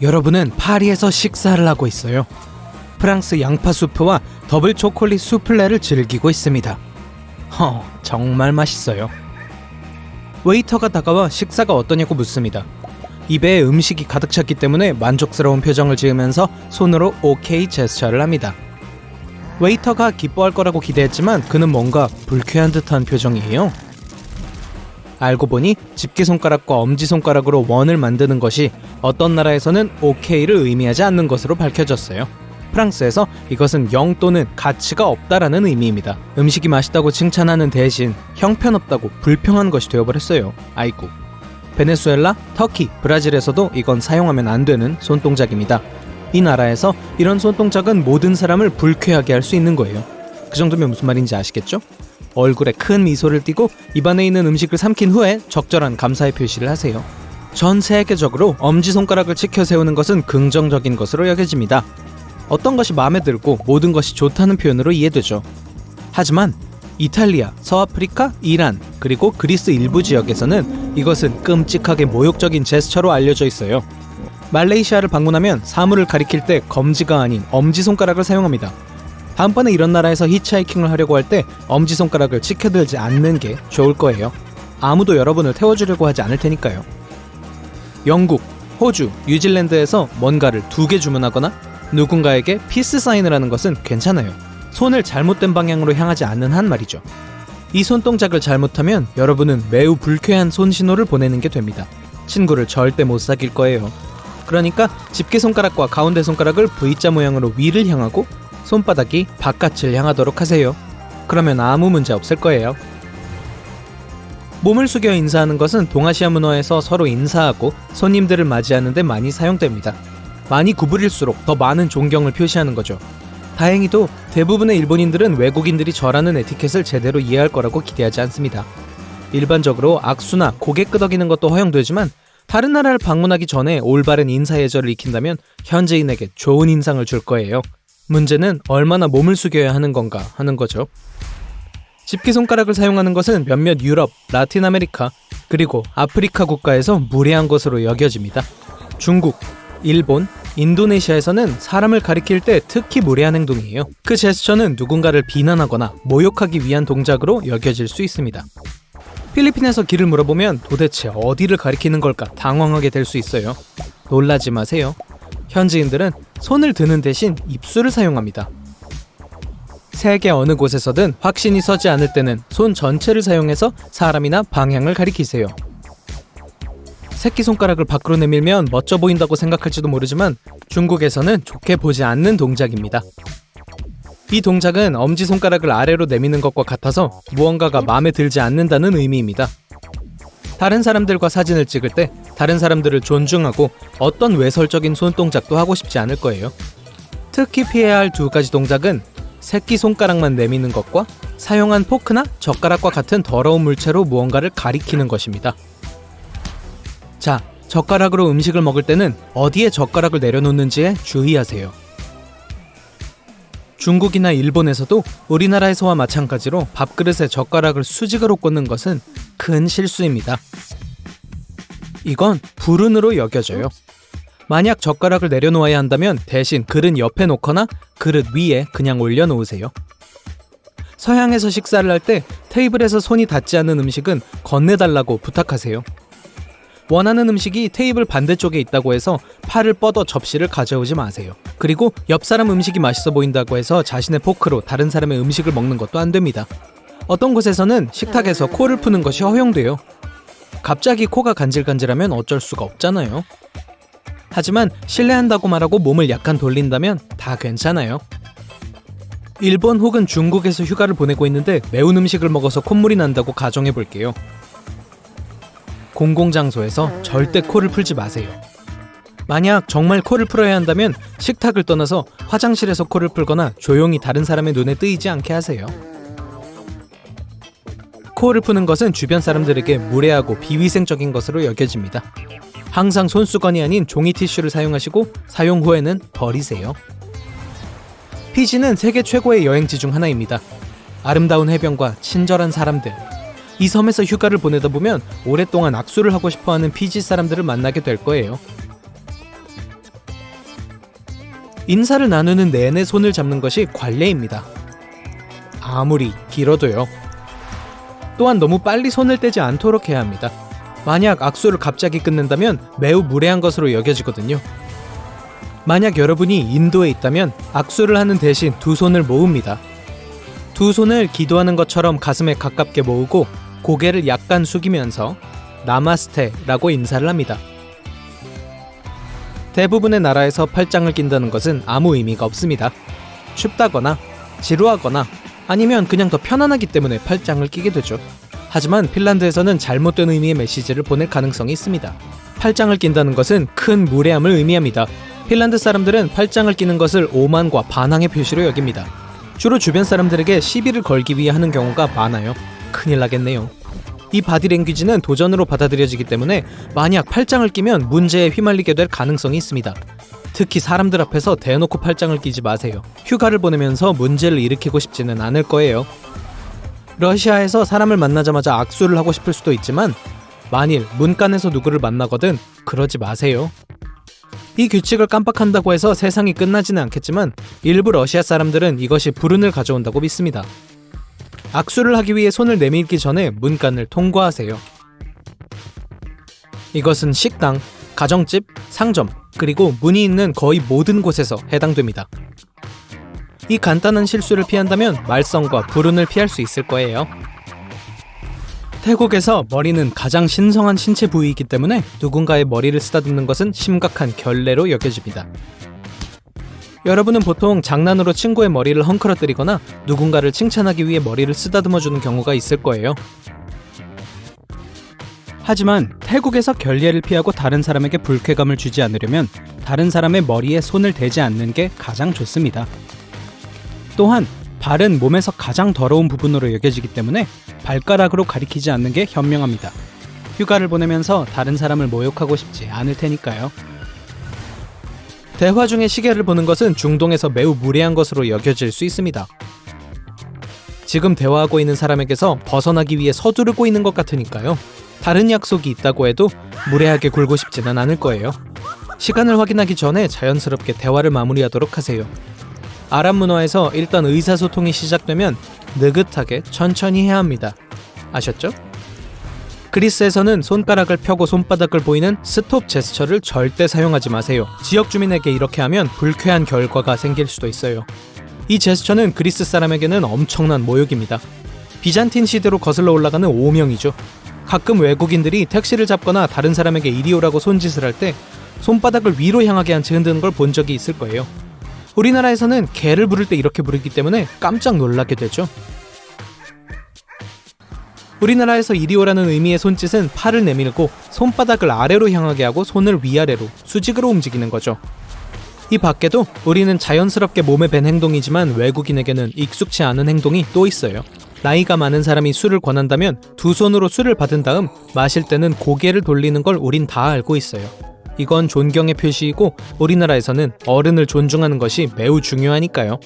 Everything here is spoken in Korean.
여러분은 파리에서 식사를 하고 있어요. 프랑스 양파 수프와 더블 초콜릿 수플레를 즐기고 있습니다. 정말 맛있어요. 웨이터가 다가와 식사가 어떠냐고 묻습니다. 입에 음식이 가득 찼기 때문에 만족스러운 표정을 지으면서 손으로 오케이 제스처를 합니다. 웨이터가 기뻐할 거라고 기대했지만 그는 뭔가 불쾌한 듯한 표정이에요. 알고 보니 집게손가락과 엄지손가락으로 원을 만드는 것이 어떤 나라에서는 오케이를 의미하지 않는 것으로 밝혀졌어요. 프랑스에서 이것은 영 또는 가치가 없다라는 의미입니다. 음식이 맛있다고 칭찬하는 대신 형편없다고 불평한 것이 되어버렸어요. 아이고. 베네수엘라, 터키, 브라질에서도 이건 사용하면 안 되는 손동작입니다. 이 나라에서 이런 손동작은 모든 사람을 불쾌하게 할 수 있는 거예요. 그 정도면 무슨 말인지 아시겠죠? 얼굴에 큰 미소를 띠고 입안에 있는 음식을 삼킨 후에 적절한 감사의 표시를 하세요. 전 세계적으로 엄지손가락을 치켜 세우는 것은 긍정적인 것으로 여겨집니다. 어떤 것이 마음에 들고 모든 것이 좋다는 표현으로 이해되죠. 하지만 이탈리아, 서아프리카, 이란, 그리고 그리스 일부 지역에서는 이것은 끔찍하게 모욕적인 제스처로 알려져 있어요. 말레이시아를 방문하면 사물을 가리킬 때 검지가 아닌 엄지손가락을 사용합니다. 다음번에 이런 나라에서 히치하이킹을 하려고 할 때 엄지손가락을 치켜들지 않는 게 좋을 거예요. 아무도 여러분을 태워주려고 하지 않을 테니까요. 영국, 호주, 뉴질랜드에서 뭔가를 2개 주문하거나 누군가에게 피스 사인을 하는 것은 괜찮아요. 손을 잘못된 방향으로 향하지 않는 한 말이죠. 이 손동작을 잘못하면 여러분은 매우 불쾌한 손신호를 보내는 게 됩니다. 친구를 절대 못 사귈 거예요. 그러니까 집게손가락과 가운데 손가락을 V자 모양으로 위를 향하고 손바닥이 바깥을 향하도록 하세요. 그러면 아무 문제 없을 거예요. 몸을 숙여 인사하는 것은 동아시아 문화에서 서로 인사하고 손님들을 맞이하는 데 많이 사용됩니다. 많이 구부릴수록 더 많은 존경을 표시하는 거죠. 다행히도 대부분의 일본인들은 외국인들이 절하는 에티켓을 제대로 이해할 거라고 기대하지 않습니다. 일반적으로 악수나 고개 끄덕이는 것도 허용되지만 다른 나라를 방문하기 전에 올바른 인사 예절을 익힌다면 현지인에게 좋은 인상을 줄 거예요. 문제는 얼마나 몸을 숙여야 하는 건가 하는 거죠. 집게손가락을 사용하는 것은 몇몇 유럽, 라틴 아메리카, 그리고 아프리카 국가에서 무례한 것으로 여겨집니다. 중국, 일본, 인도네시아에서는 사람을 가리킬 때 특히 무례한 행동이에요. 그 제스처는 누군가를 비난하거나 모욕하기 위한 동작으로 여겨질 수 있습니다. 필리핀에서 길을 물어보면 도대체 어디를 가리키는 걸까 당황하게 될 수 있어요. 놀라지 마세요. 현지인들은 손을 드는 대신 입술을 사용합니다. 세계 어느 곳에서든 확신이 서지 않을 때는 손 전체를 사용해서 사람이나 방향을 가리키세요. 새끼손가락을 밖으로 내밀면 멋져 보인다고 생각할지도 모르지만 중국에서는 좋게 보지 않는 동작입니다. 이 동작은 엄지손가락을 아래로 내미는 것과 같아서 무언가가 마음에 들지 않는다는 의미입니다. 다른 사람들과 사진을 찍을 때 다른 사람들을 존중하고 어떤 외설적인 손동작도 하고 싶지 않을 거예요. 특히 피해야 할 2가지 동작은 새끼손가락만 내미는 것과 사용한 포크나 젓가락과 같은 더러운 물체로 무언가를 가리키는 것입니다. 자, 젓가락으로 음식을 먹을 때는 어디에 젓가락을 내려놓는지에 주의하세요. 중국이나 일본에서도 우리나라에서와 마찬가지로 밥그릇에 젓가락을 수직으로 꽂는 것은 큰 실수입니다. 이건 불운으로 여겨져요. 만약 젓가락을 내려놓아야 한다면 대신 그릇 옆에 놓거나 그릇 위에 그냥 올려놓으세요. 서양에서 식사를 할 때 테이블에서 손이 닿지 않는 음식은 건네달라고 부탁하세요. 원하는 음식이 테이블 반대쪽에 있다고 해서 팔을 뻗어 접시를 가져오지 마세요. 그리고 옆 사람 음식이 맛있어 보인다고 해서 자신의 포크로 다른 사람의 음식을 먹는 것도 안 됩니다. 어떤 곳에서는 식탁에서 코를 푸는 것이 허용돼요. 갑자기 코가 간질간질하면 어쩔 수가 없잖아요. 하지만 실례한다고 말하고 몸을 약간 돌린다면 다 괜찮아요. 일본 혹은 중국에서 휴가를 보내고 있는데 매운 음식을 먹어서 콧물이 난다고 가정해 볼게요. 공공장소에서 절대 코를 풀지 마세요. 만약 정말 코를 풀어야 한다면 식탁을 떠나서 화장실에서 코를 풀거나 조용히 다른 사람의 눈에 띄지 않게 하세요. 코를 푸는 것은 주변 사람들에게 무례하고 비위생적인 것으로 여겨집니다. 항상 손수건이 아닌 종이 티슈를 사용하시고 사용 후에는 버리세요. 피지는 세계 최고의 여행지 중 하나입니다. 아름다운 해변과 친절한 사람들. 이 섬에서 휴가를 보내다 보면 오랫동안 악수를 하고 싶어하는 피지 사람들을 만나게 될 거예요. 인사를 나누는 내내 손을 잡는 것이 관례입니다. 아무리 길어도요. 또한 너무 빨리 손을 떼지 않도록 해야 합니다. 만약 악수를 갑자기 끊는다면 매우 무례한 것으로 여겨지거든요. 만약 여러분이 인도에 있다면 악수를 하는 대신 두 손을 모읍니다. 두 손을 기도하는 것처럼 가슴에 가깝게 모으고 고개를 약간 숙이면서 나마스테라고 인사를 합니다. 대부분의 나라에서 팔짱을 낀다는 것은 아무 의미가 없습니다. 춥다거나 지루하거나 아니면 그냥 더 편안하기 때문에 팔짱을 끼게 되죠. 하지만 핀란드에서는 잘못된 의미의 메시지를 보낼 가능성이 있습니다. 팔짱을 낀다는 것은 큰 무례함을 의미합니다. 핀란드 사람들은 팔짱을 끼는 것을 오만과 반항의 표시로 여깁니다. 주로 주변 사람들에게 시비를 걸기 위해 하는 경우가 많아요. 큰일 나겠네요. 이 바디랭귀지는 도전으로 받아들여지기 때문에 만약 팔짱을 끼면 문제에 휘말리게 될 가능성이 있습니다. 특히 사람들 앞에서 대놓고 팔짱을 끼지 마세요. 휴가를 보내면서 문제를 일으키고 싶지는 않을 거예요. 러시아에서 사람을 만나자마자 악수를 하고 싶을 수도 있지만 만일 문간에서 누구를 만나거든 그러지 마세요. 이 규칙을 깜빡한다고 해서 세상이 끝나지는 않겠지만 일부 러시아 사람들은 이것이 불운을 가져온다고 믿습니다. 악수를 하기 위해 손을 내밀기 전에 문간을 통과하세요. 이것은 식당, 가정집, 상점, 그리고 문이 있는 거의 모든 곳에서 해당됩니다. 이 간단한 실수를 피한다면 말썽과 불운을 피할 수 있을 거예요. 태국에서 머리는 가장 신성한 신체 부위이기 때문에 누군가의 머리를 쓰다듬는 것은 심각한 결례로 여겨집니다. 여러분은 보통 장난으로 친구의 머리를 헝클어뜨리거나 누군가를 칭찬하기 위해 머리를 쓰다듬어주는 경우가 있을 거예요. 하지만 태국에서 결례를 피하고 다른 사람에게 불쾌감을 주지 않으려면 다른 사람의 머리에 손을 대지 않는 게 가장 좋습니다. 또한 발은 몸에서 가장 더러운 부분으로 여겨지기 때문에 발가락으로 가리키지 않는 게 현명합니다. 휴가를 보내면서 다른 사람을 모욕하고 싶지 않을 테니까요. 대화 중에 시계를 보는 것은 중동에서 매우 무례한 것으로 여겨질 수 있습니다. 지금 대화하고 있는 사람에게서 벗어나기 위해 서두르고 있는 것 같으니까요. 다른 약속이 있다고 해도 무례하게 굴고 싶지는 않을 거예요. 시간을 확인하기 전에 자연스럽게 대화를 마무리하도록 하세요. 아랍 문화에서 일단 의사소통이 시작되면 느긋하게 천천히 해야 합니다. 아셨죠? 그리스에서는 손가락을 펴고 손바닥을 보이는 스톱 제스처를 절대 사용하지 마세요. 지역 주민에게 이렇게 하면 불쾌한 결과가 생길 수도 있어요. 이 제스처는 그리스 사람에게는 엄청난 모욕입니다. 비잔틴 시대로 거슬러 올라가는 오명이죠. 가끔 외국인들이 택시를 잡거나 다른 사람에게 이리 오라고 손짓을 할 때 손바닥을 위로 향하게 한 채 흔드는 걸 본 적이 있을 거예요. 우리나라에서는 개를 부를 때 이렇게 부르기 때문에 깜짝 놀라게 되죠. 우리나라에서 이리 오라는 의미의 손짓은 팔을 내밀고 손바닥을 아래로 향하게 하고 손을 위아래로 수직으로 움직이는 거죠. 이 밖에도 우리는 자연스럽게 몸에 밴 행동이지만 외국인에게는 익숙치 않은 행동이 또 있어요. 나이가 많은 사람이 술을 권한다면 두 손으로 술을 받은 다음 마실 때는 고개를 돌리는 걸 우린 다 알고 있어요. 이건 존경의 표시이고 우리나라에서는 어른을 존중하는 것이 매우 중요하니까요.